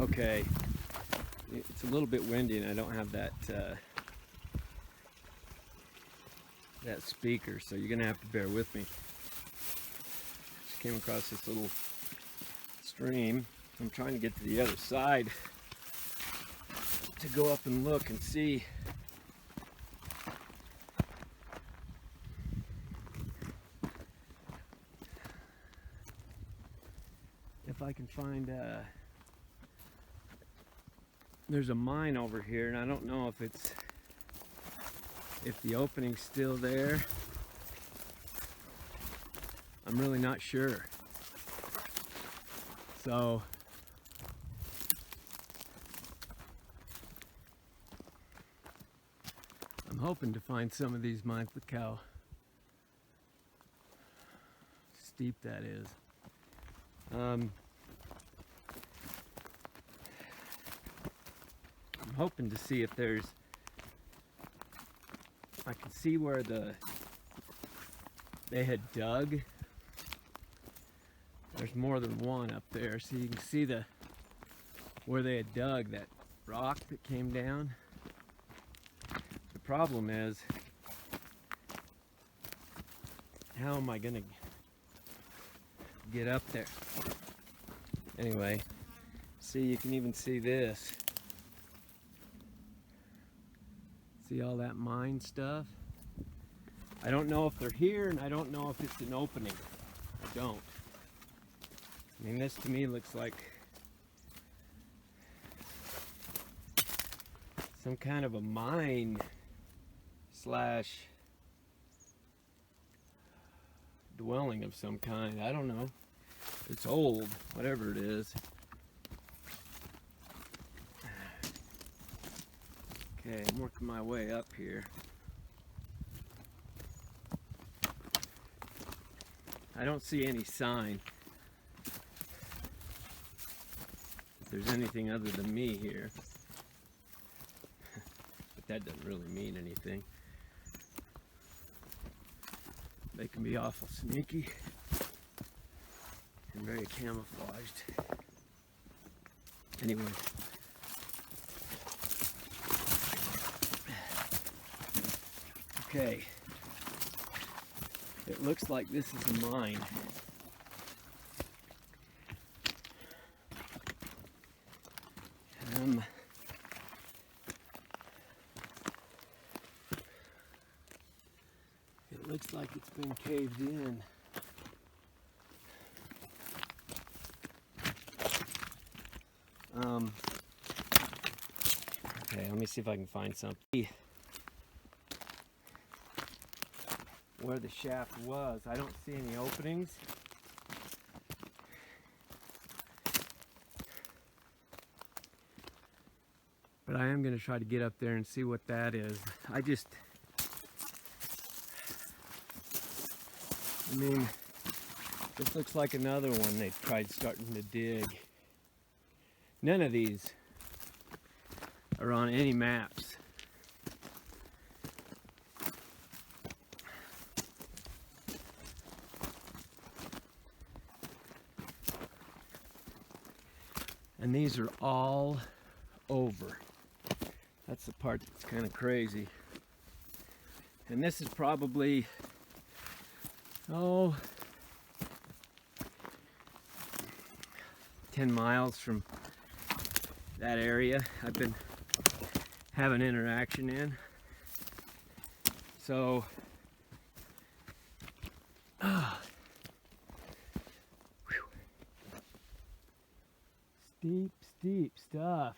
Okay, it's a little bit windy and I don't have that that speaker, so you're gonna have to bear with me. Just came across this little stream. I'm trying to get to the other side to go up and look and see. If I can find there's a mine over here, and I don't know if the opening's still there. I'm really not sure. So I'm hoping to find some of these mines. Look how steep that is. I'm hoping to see if I can see where they had dug. There's more than one up there, so you can see where they had dug that rock that came down. The problem is, how am I gonna get up there? Anyway, see, you can even see this. See all that mine stuff? I don't know if they're here, and I don't know if it's an opening. I don't. I mean, this to me looks like some kind of a mine slash dwelling of some kind. I don't know. It's old, whatever it is. Okay, I'm working my way up here. I don't see any sign if there's anything other than me here. But that doesn't really mean anything. They can be awful sneaky and very camouflaged. Anyway. Okay, it looks like this is a mine. It looks like it's been caved in. Okay, let me see if I can find something. Where the shaft was, I don't see any openings. But I am going to try to get up there and see what that is. I mean, this looks like another one they tried starting to dig. None of these are on any maps. And these are all over. That's the part that's kind of crazy. And this is probably, 10 miles from that area I've been having interaction in. So, steep stuff.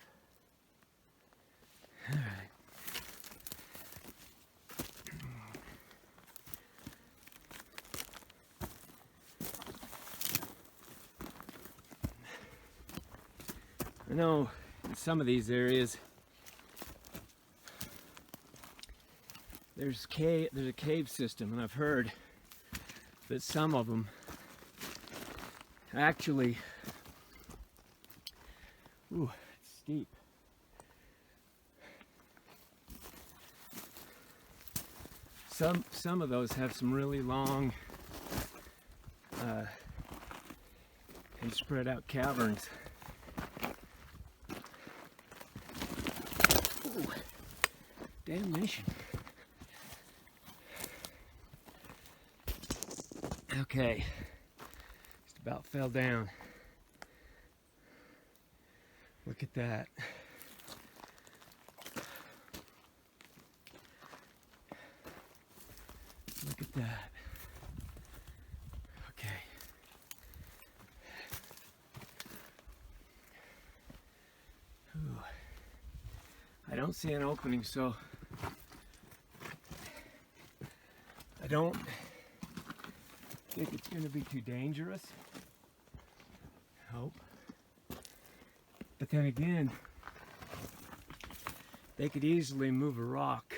All right. I know in some of these areas there's a cave system, and I've heard that some of them actually, ooh, it's steep. Some of those have some really long and spread out caverns. Damnation. Okay, just about fell down. Look at that. Look at that. Okay. Ooh. I don't see an opening, so I don't think it's going to be too dangerous. I hope. But then again, they could easily move a rock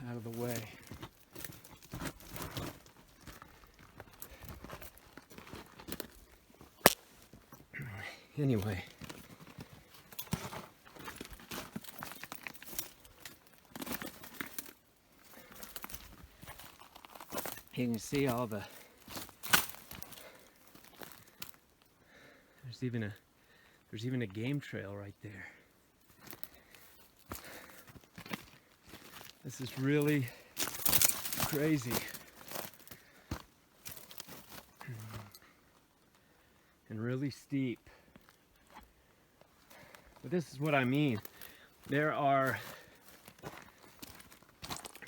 out of the way. Anyway. You can see all the, there's even a game trail right there. This is really crazy. And really steep. But this is what I mean. There are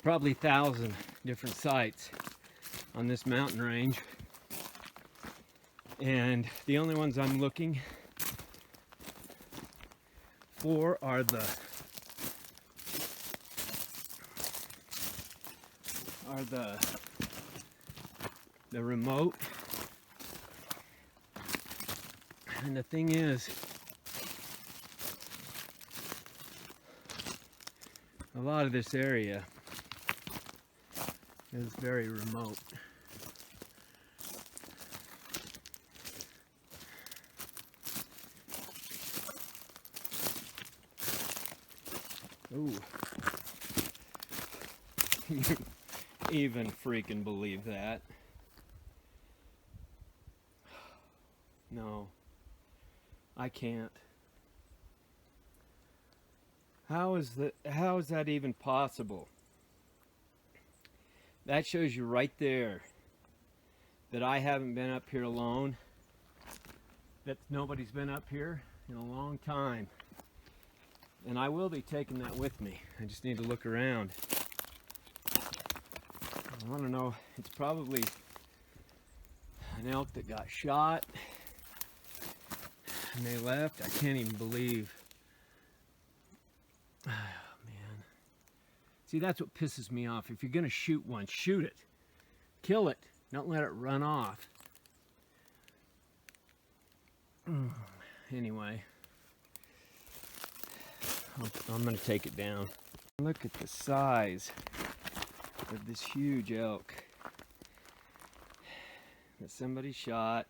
probably 1,000 different sites on this mountain range, and the only ones I'm looking for are the remote. And the thing is, a lot of this area is very remote. Ooh. You even freaking believe that? No, I can't. How is that even possible? That shows you right there that I haven't been up here alone, that nobody's been up here in a long time. And I will be taking that with me. I just need to look around. I want to know, it's probably an elk that got shot and they left. I can't even believe. Oh, man. See, that's what pisses me off. If you're going to shoot one, shoot it. Kill it. Don't let it run off. Anyway. I'm going to take it down. Look at the size of this huge elk that somebody shot.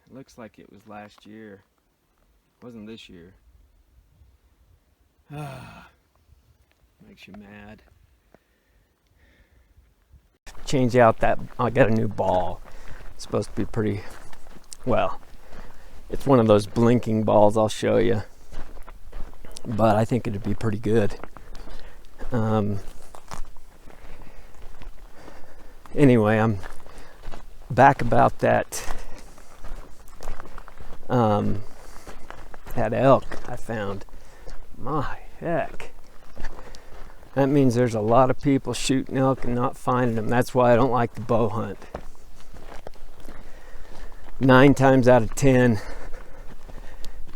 It looks like it was last year. It wasn't this year. Makes you mad. Change out that, I got a new ball. It's supposed to be pretty, well, it's one of those blinking balls, I'll show you. But I think it'd be pretty good. Anyway, I'm back about that that elk I found. My heck. That means there's a lot of people shooting elk and not finding them. That's why I don't like the bow hunt. 9 times out of 10,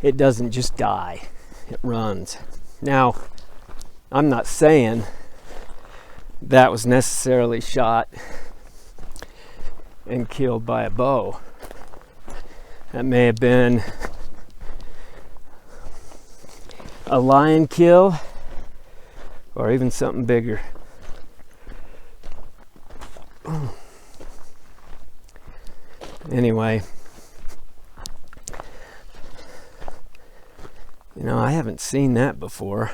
it doesn't just die, it runs. Now, I'm not saying that was necessarily shot and killed by a bow. That may have been a lion kill or even something bigger. Anyway, you know, I haven't seen that before.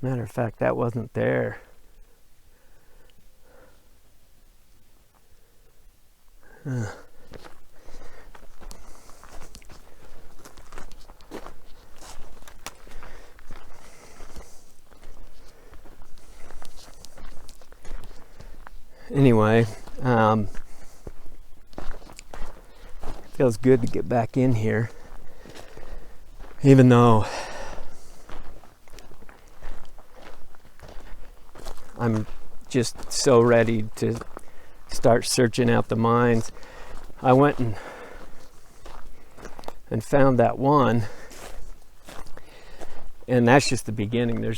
Matter of fact, that wasn't there. Anyway, feels good to get back in here, even though I'm just so ready to start searching out the mines. I went and found that one, and that's just the beginning.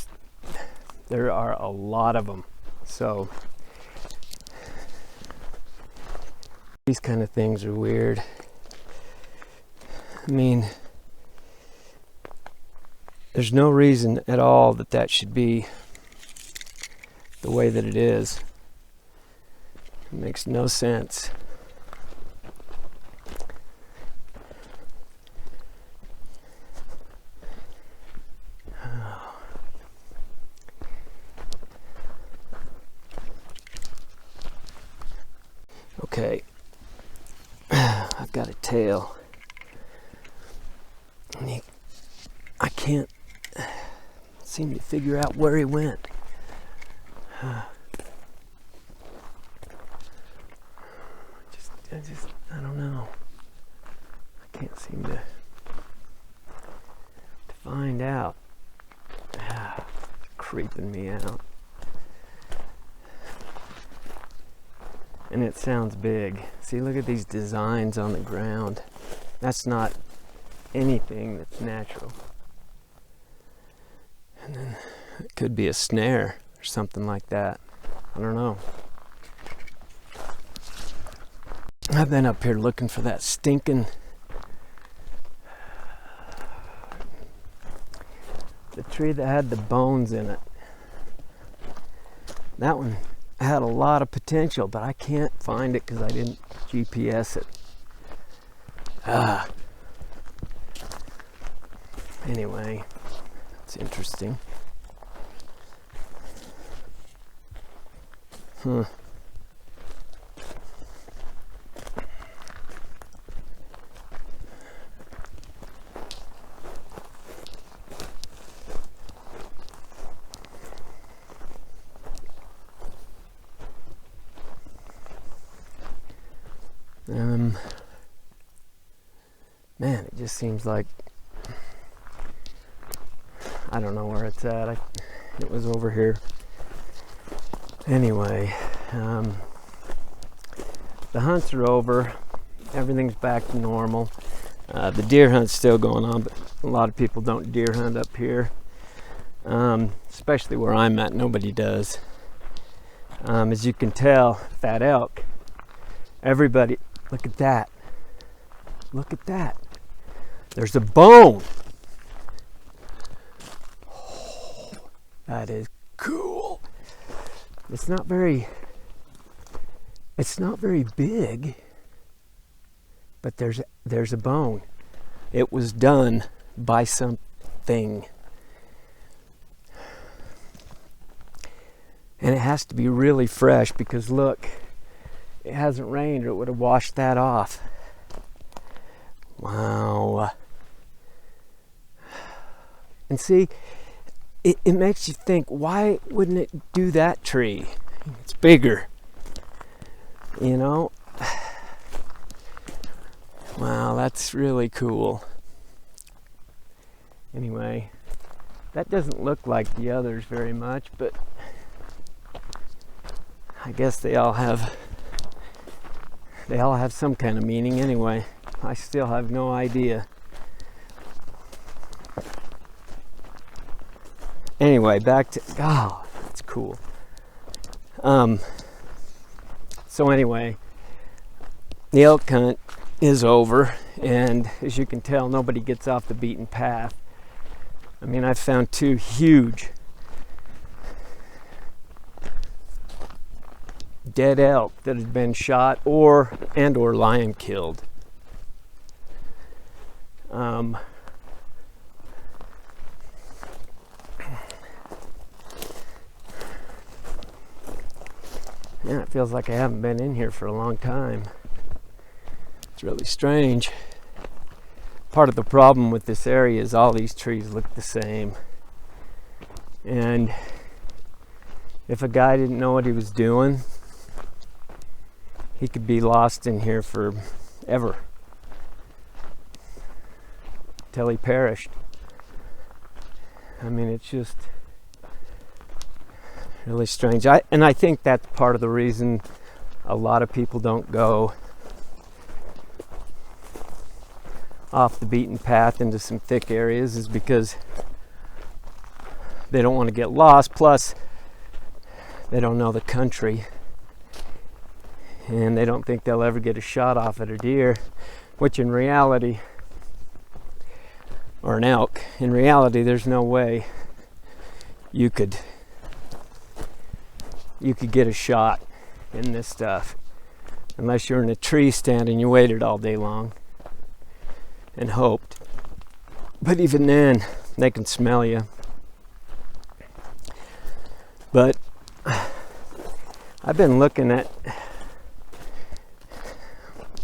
There are a lot of them. So these kind of things are weird. I mean, there's no reason at all that should be the way that it is. It makes no sense. Okay, I've got a tail. I can't seem to figure out where he went. I don't know. I can't seem to find out. It's creeping me out. And it sounds big. See, look at these designs on the ground. That's not anything that's natural. And then it could be a snare or something like that. I don't know. I've been up here looking for that stinking... the tree that had the bones in it. That one had a lot of potential, but I can't find it because I didn't GPS it. Anyway, it's interesting. Man, it just seems like I don't know where it's at. It was over here. Anyway, the hunts are over. Everything's back to normal. The deer hunt's still going on, but a lot of people don't deer hunt up here. Especially where I'm at, nobody does. As you can tell, that elk, everybody, look at that. Look at that. There's a bone. Oh, that is cool. It's not very big, but there's a bone. It was done by something. And it has to be really fresh because look, it hasn't rained or it would have washed that off. Wow. And see, it makes you think, why wouldn't it do that tree? It's bigger. You know? Wow, that's really cool. Anyway, that doesn't look like the others very much, but I guess they all have some kind of meaning anyway. I still have no idea. Anyway, back to, oh, that's cool. So anyway, the elk hunt is over, and as you can tell, nobody gets off the beaten path. I mean, I've found two huge dead elk that had been shot or lion killed. Yeah, it feels like I haven't been in here for a long time. It's really strange. Part of the problem with this area is all these trees look the same. And if a guy didn't know what he was doing, he could be lost in here forever till he perished. I mean, it's just really strange. I think that's part of the reason a lot of people don't go off the beaten path into some thick areas, is because they don't want to get lost. Plus, they don't know the country, and they don't think they'll ever get a shot off at a deer, which in reality, or an elk, in reality, there's no way you could get a shot in this stuff unless you're in a tree stand and you waited all day long and hoped. But even then, they can smell you. But I've been looking at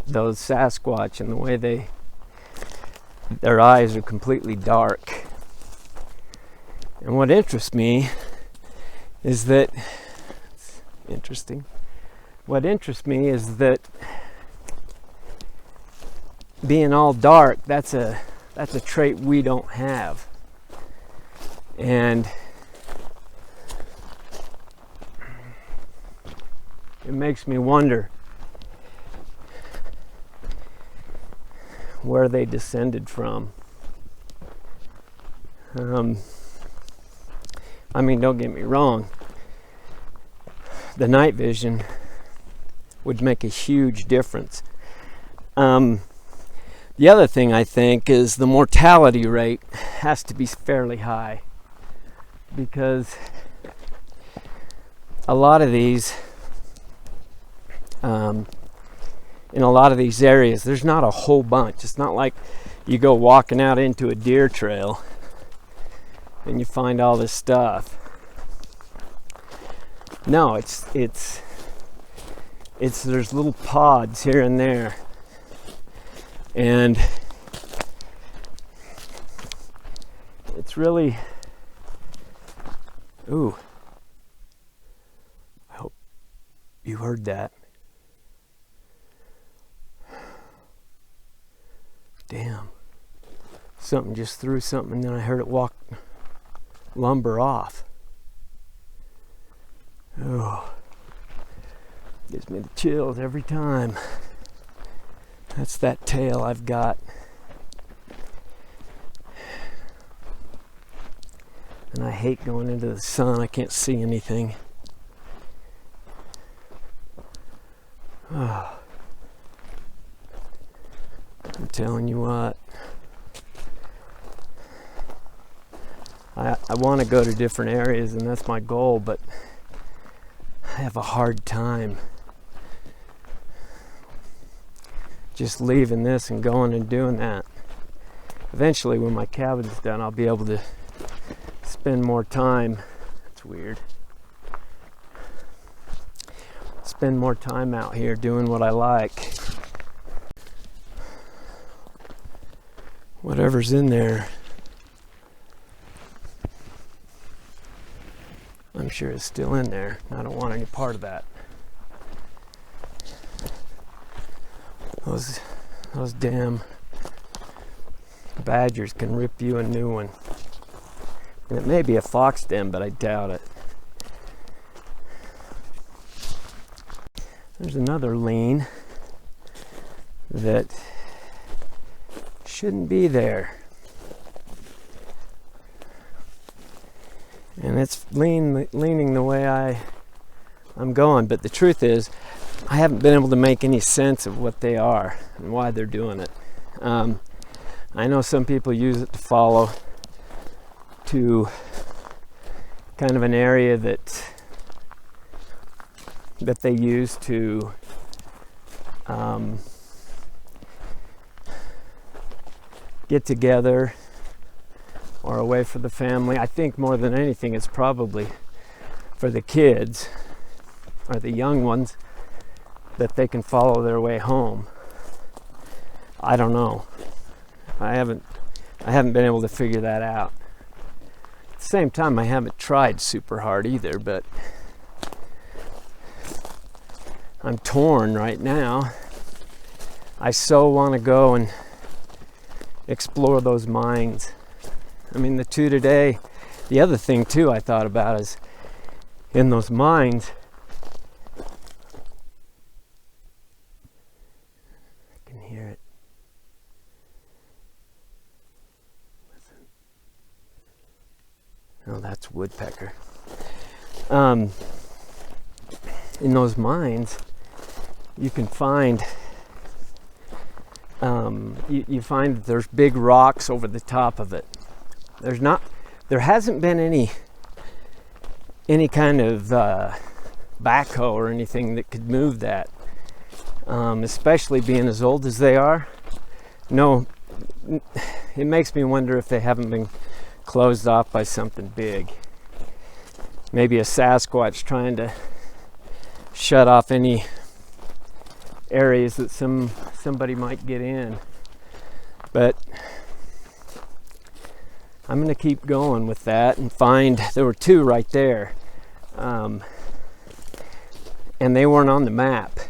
those Sasquatch and the way their eyes are completely dark. And what interests me is that being all dark, that's a trait we don't have. And it makes me wonder where they descended from. I mean, don't get me wrong, the night vision would make a huge difference. The other thing I think is the mortality rate has to be fairly high, because a lot of these, in a lot of these areas, there's not a whole bunch. It's not like you go walking out into a deer trail and you find all this stuff. No, it's there's little pods here and there, and it's really, ooh, I hope you heard that. Damn, something just threw something and then I heard it walk lumber off. Oh, gives me the chills every time. That's that tail I've got. And I hate going into the sun. I can't see anything. Oh, I'm telling you what. I want to go to different areas, and that's my goal, but I have a hard time just leaving this and going and doing that. Eventually, when my cabin's done, I'll be able to spend more time. It's weird. Spend more time out here doing what I like. Whatever's in there, I'm sure is still in there. I don't want any part of that. Those damn badgers can rip you a new one. And it may be a fox den, but I doubt it. There's another lean that shouldn't be there. And it's leaning the way I'm going. But the truth is, I haven't been able to make any sense of what they are and why they're doing it. I know some people use it to follow to kind of an area that they use to get together or away for the family. I think more than anything it's probably for the kids or the young ones, that they can follow their way home. I don't know. I haven't been able to figure that out. At the same time, I haven't tried super hard either, but I'm torn right now. I so want to go and explore those mines. I mean, the two today, the other thing too I thought about is in those mines, I can hear it. Listen. Oh, that's woodpecker. In those mines, you can find you find that there's big rocks over the top of it. There hasn't been any kind of backhoe or anything that could move that, especially being as old as they are. No, it makes me wonder if they haven't been closed off by something big. Maybe a Sasquatch trying to shut off any areas that somebody might get in. But I'm going to keep going with that and find, there were two right there, and they weren't on the map.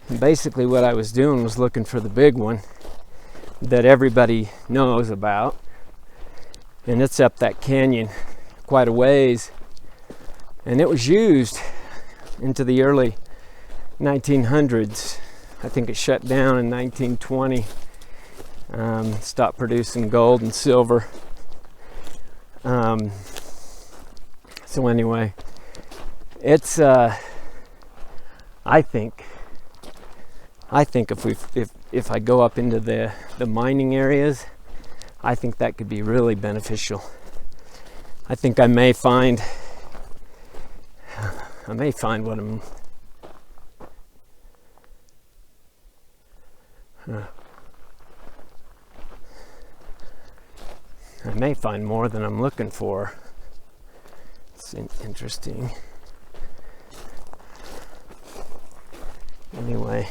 And basically what I was doing was looking for the big one that everybody knows about, and it's up that canyon quite a ways, and it was used into the early 1900s. I think it shut down in 1920. Stopped producing gold and silver. So anyway, it's I think if I go up into the mining areas, I think that could be really beneficial. I think I may find what I'm I may find more than I'm looking for. It's interesting. Anyway,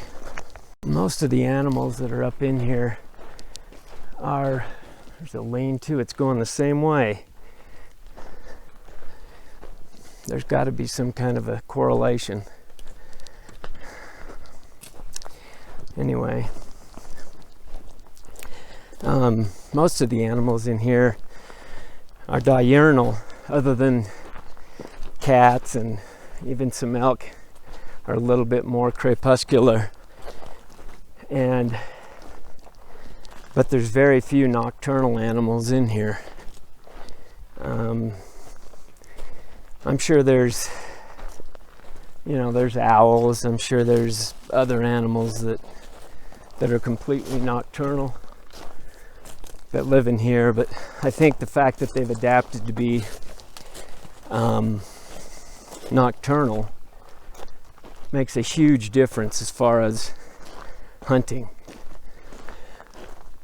most of the animals that are up in here are, there's a lean-to, it's going the same way. There's got to be some kind of a correlation. Anyway, most of the animals in here are diurnal, other than cats and even some elk are a little bit more crepuscular. But there's very few nocturnal animals in here. I'm sure there's owls. I'm sure there's other animals that are completely nocturnal that live in here, but I think the fact that they've adapted to be nocturnal makes a huge difference as far as hunting.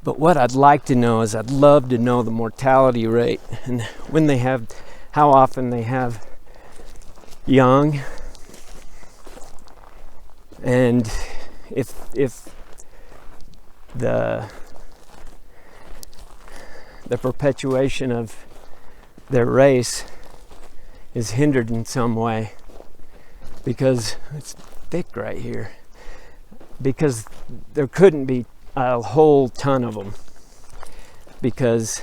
But what I'd like to know is, I'd love to know the mortality rate and how often they have young, and if the perpetuation of their race is hindered in some way, because it's thick right here, because there couldn't be a whole ton of them, because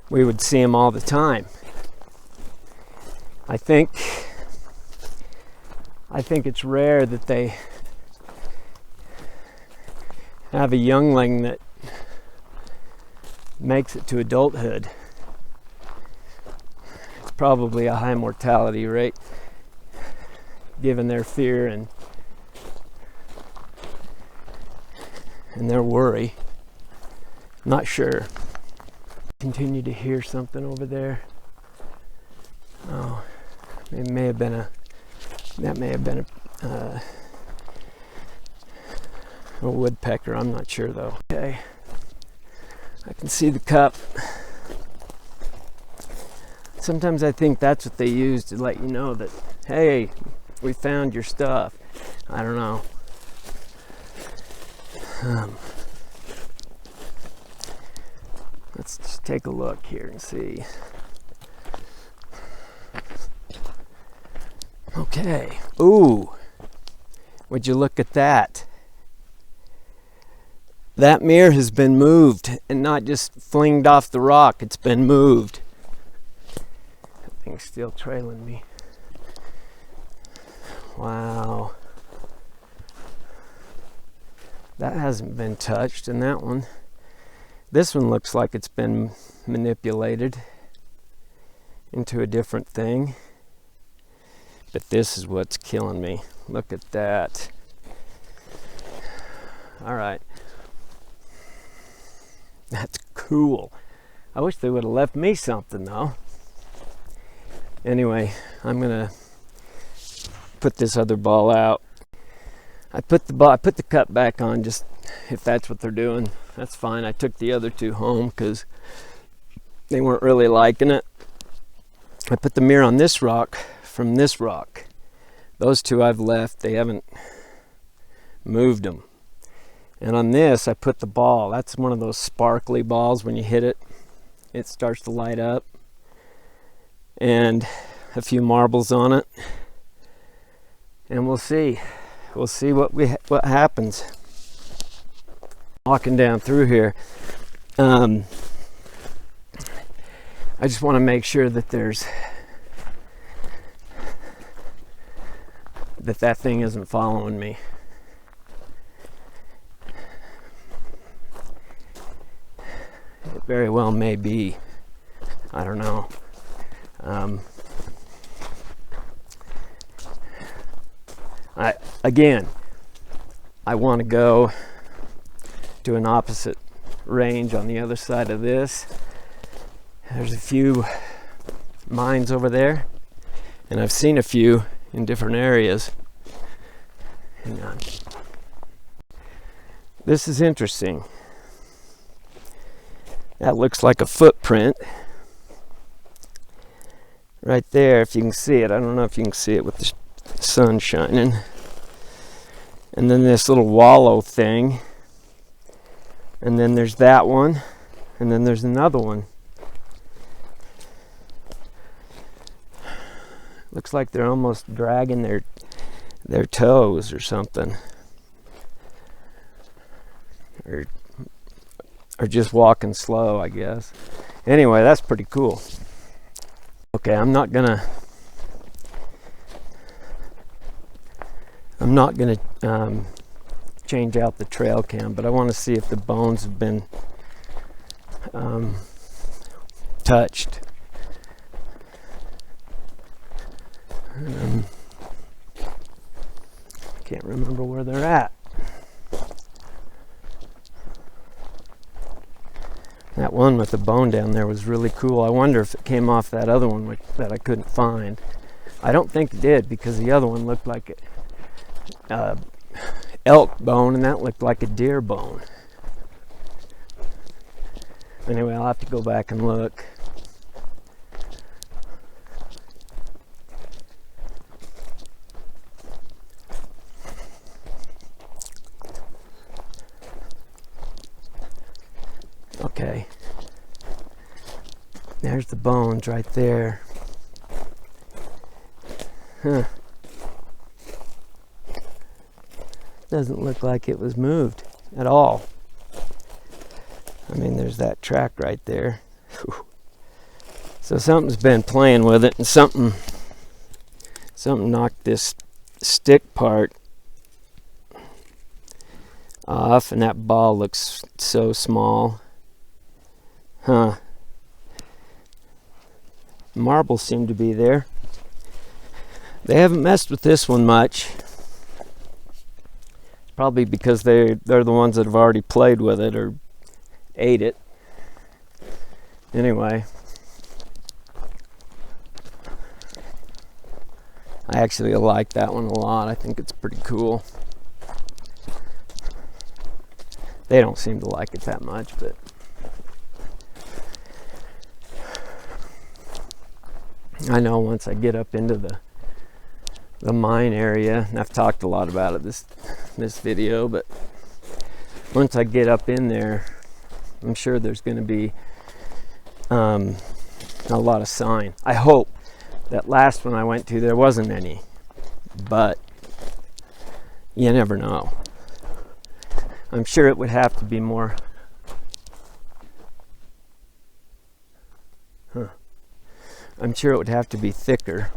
we would see them all the time. I think it's rare that they have a youngling that makes it to adulthood. It's probably a high mortality rate given their fear and their worry. Not sure. Continue to hear something over there. Oh, it may have been a woodpecker. I'm not sure though. Okay, I can see the cup. Sometimes I think that's what they use to let you know that, hey, we found your stuff. I don't know. Let's just take a look here and see. Okay. Ooh, Would you look at that? That mirror has been moved and not just flinged off the rock. It's been moved. That thing's still trailing me. Wow. That hasn't been touched, and that one. This one looks like it's been manipulated into a different thing. But this is what's killing me. Look at that. All right. That's cool. I wish they would have left me something though. Anyway, I'm gonna put this other ball out. I put the cup back on, just if that's what they're doing. That's fine. I took the other two home because they weren't really liking it. I put the mirror on this rock from this rock. Those two I've left. They haven't moved them. And on this, I put the ball. That's one of those sparkly balls. When you hit it, it starts to light up. And a few marbles on it. And we'll see. We'll see what happens. Walking down through here, I just want to make sure that that thing isn't following me. It very well may be. I don't know. I want to go to an opposite range on the other side of this. There's a few mines over there, and I've seen a few in different areas. Hang on. This is interesting. That looks like a footprint right there, if you can see it. I don't know if you can see it with the sun shining. And then this little wallow thing. And then there's that one. And then there's another one. Looks like they're almost dragging their toes or something. Or just walking slow, I guess. Anyway, that's pretty cool. Okay, I'm not gonna change out the trail cam, but I want to see if the bones have been touched. Can't remember where they're at. That one with the bone down there was really cool. I wonder if it came off that other one that I couldn't find. I don't think it did, because the other one looked like elk bone, and that looked like a deer bone. Anyway, I'll have to go back and look. Okay, there's the bones right there. Huh. Doesn't look like it was moved at all. I mean, there's that track right there. Whew. So something's been playing with it, and something knocked this stick part off, and that ball looks so small. Huh. Marbles seem to be there. They haven't messed with this one much. Probably because they're the ones that have already played with it or ate it. Anyway, I actually like that one a lot. I think it's pretty cool. They don't seem to like it that much, but I know once I get up into the mine area, and I've talked a lot about it this video, but once I get up in there, I'm sure there's going to be a lot of sign. I hope. That last one I went to, there wasn't any, but you never know. I'm sure it would have to be more. I'm sure it would have to be thicker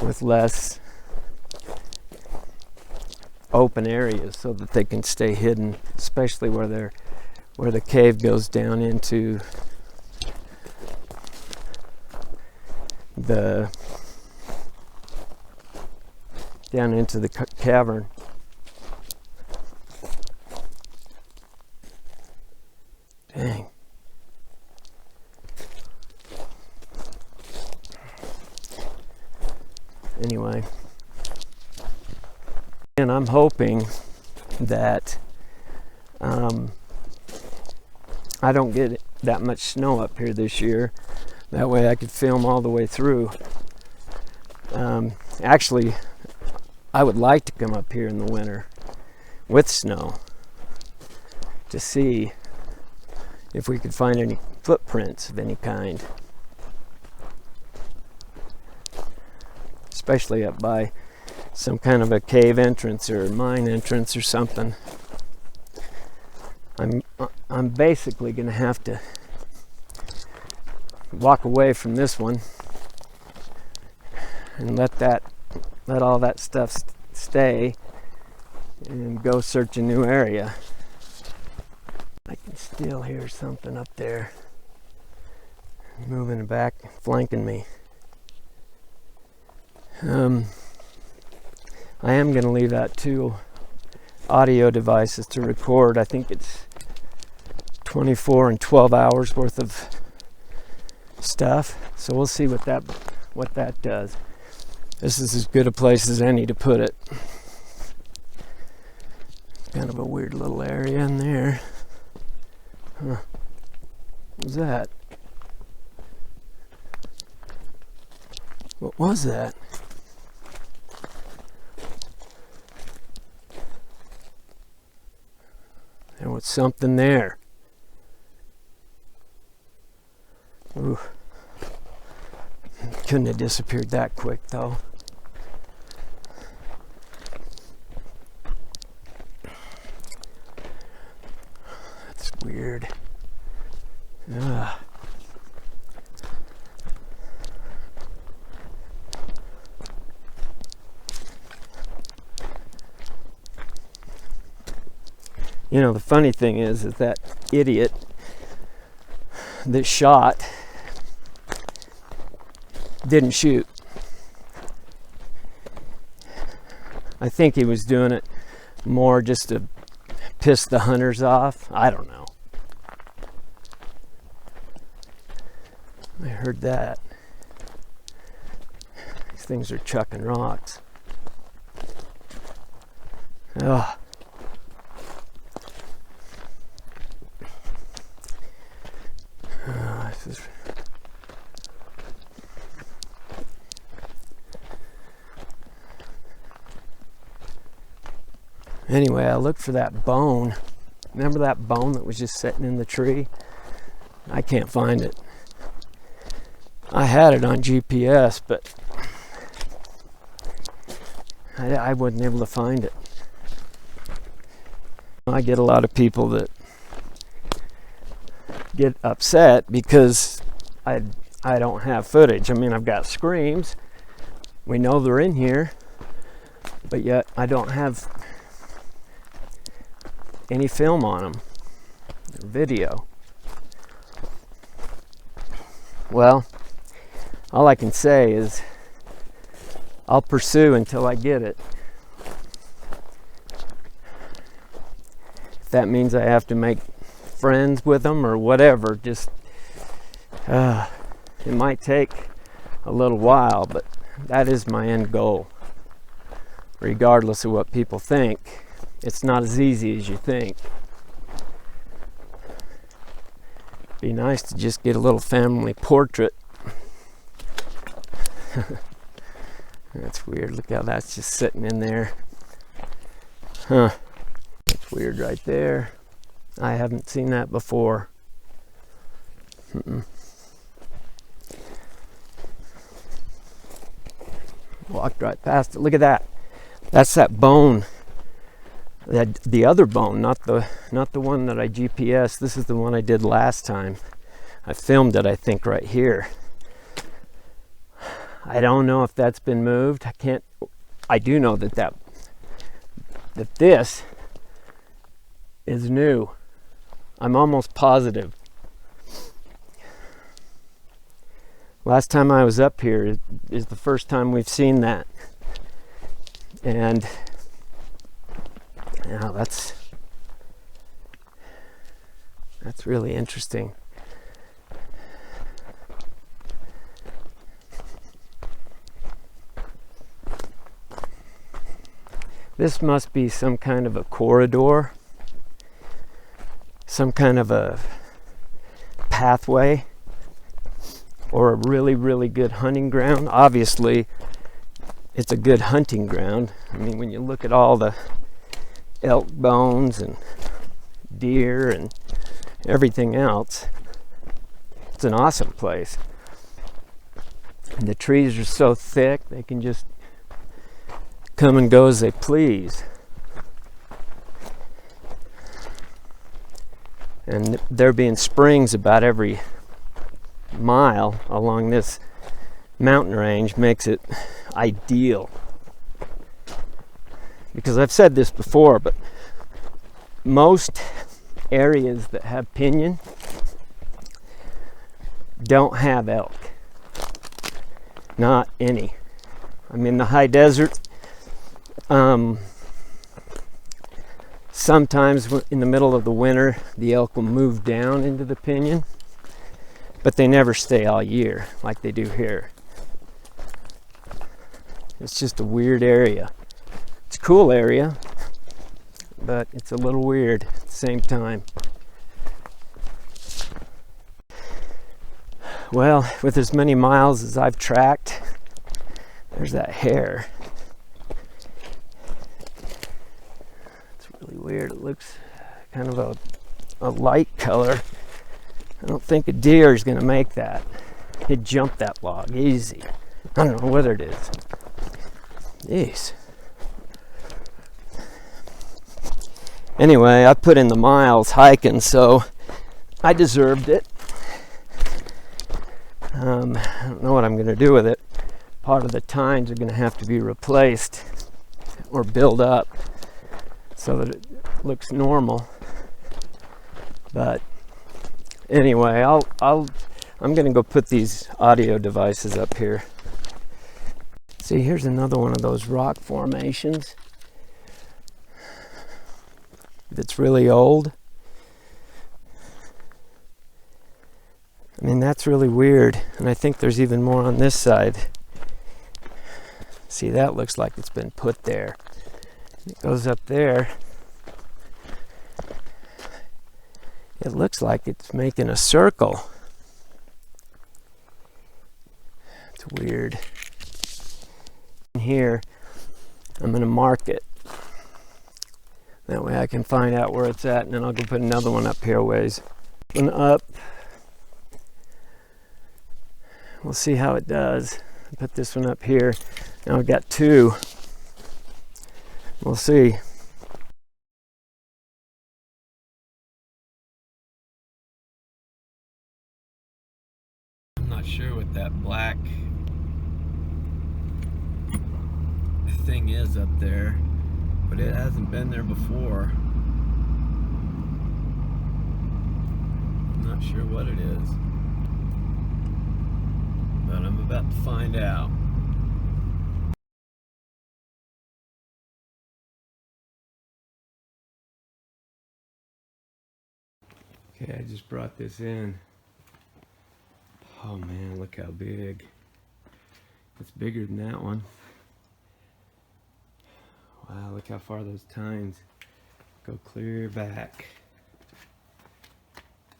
with less open areas so that they can stay hidden, especially where the cave goes down into the cavern. Dang. Anyway, and I'm hoping that I don't get that much snow up here this year. That way I could film all the way through. Actually, I would like to come up here in the winter with snow to see if we could find any footprints of any kind. Especially up by some kind of a cave entrance or mine entrance or something. I'm basically going to have to walk away from this one and let all that stuff stay and go search a new area. I can still hear something up there moving back, flanking me. I am going to leave out 2 audio devices to record. I think it's 24 and 12 hours worth of stuff. So we'll see what that does. This is as good a place as any to put it. Kind of a weird little area in there. Huh. What was that? What was that? There was something there. Ooh. Couldn't have disappeared that quick though. That's weird. Ugh. You know, the funny thing is that idiot that shot didn't shoot. I think he was doing it more just to piss the hunters off. I don't know. I heard that. These things are chucking rocks. Ugh. Anyway, I looked for that bone. Remember that bone that was just sitting in the tree? I can't find it. I had it on GPS, but I wasn't able to find it. I get a lot of people that get upset because I don't have footage. I mean, I've got screams. We know they're in here, but yet I don't have any film on them, or video. Well, all I can say is I'll pursue until I get it. If that means I have to make friends with them or whatever, just it might take a little while, but that is my end goal. Regardless of what people think, it's not as easy as you think. Be nice to just get a little family portrait. That's weird. Look how that's just sitting in there. Huh. That's weird right there. I haven't seen that before. Walked right past it. Look at that. That's that bone. That the other bone, not the one that I GPS. This is the one I did last time. I filmed it, I think, right here. I don't know if that's been moved. I do know that this is new. I'm almost positive. Last time I was up here is the first time we've seen that. And yeah, that's really interesting. This must be some kind of a corridor, some kind of a pathway, or a really, really good hunting ground. Obviously, it's a good hunting ground. I mean, when you look at all the elk bones and deer and everything else, it's an awesome place. And the trees are so thick, they can just come and go as they please. And there being springs about every mile along this mountain range makes it ideal. Because I've said this before, but most areas that have pinyon don't have elk. Not any. I mean, the high desert, sometimes in the middle of the winter, the elk will move down into the pinyon, but they never stay all year like they do here. It's just a weird area. It's a cool area, but it's a little weird at the same time. Well, with as many miles as I've tracked, there's that hare. It's really weird. It looks kind of a light color. I don't think a deer is going to make that. He'd jump that log easy. I don't know whether it is. Jeez. Anyway, I put in the miles hiking, so I deserved it. I don't know what I'm going to do with it. Part of the tines are going to have to be replaced or built up so that it looks normal. But anyway, I'm going to go put these audio devices up here. See, here's another one of those rock formations that's really old. I mean, that's really weird. And I think there's even more on this side. See, that looks like it's been put there. It goes up there. It looks like it's making a circle. It's weird. Here, I'm going to mark it. That way I can find out where it's at, and then I'll go put another one up here ways. One up. We'll see how it does. Put this one up here. Now we've got two. We'll see. I'm not sure what that black thing is up there, but it hasn't been there before. I'm not sure what it is, but I'm about to find out. Okay, I just brought this in. Oh man, look how big. It's bigger than that one. Wow, look how far those tines go clear back.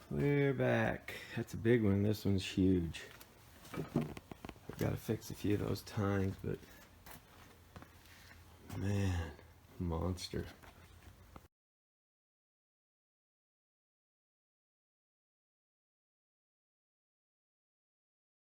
Clear back. That's a big one. This one's huge. I've got to fix a few of those tines, but man, monster.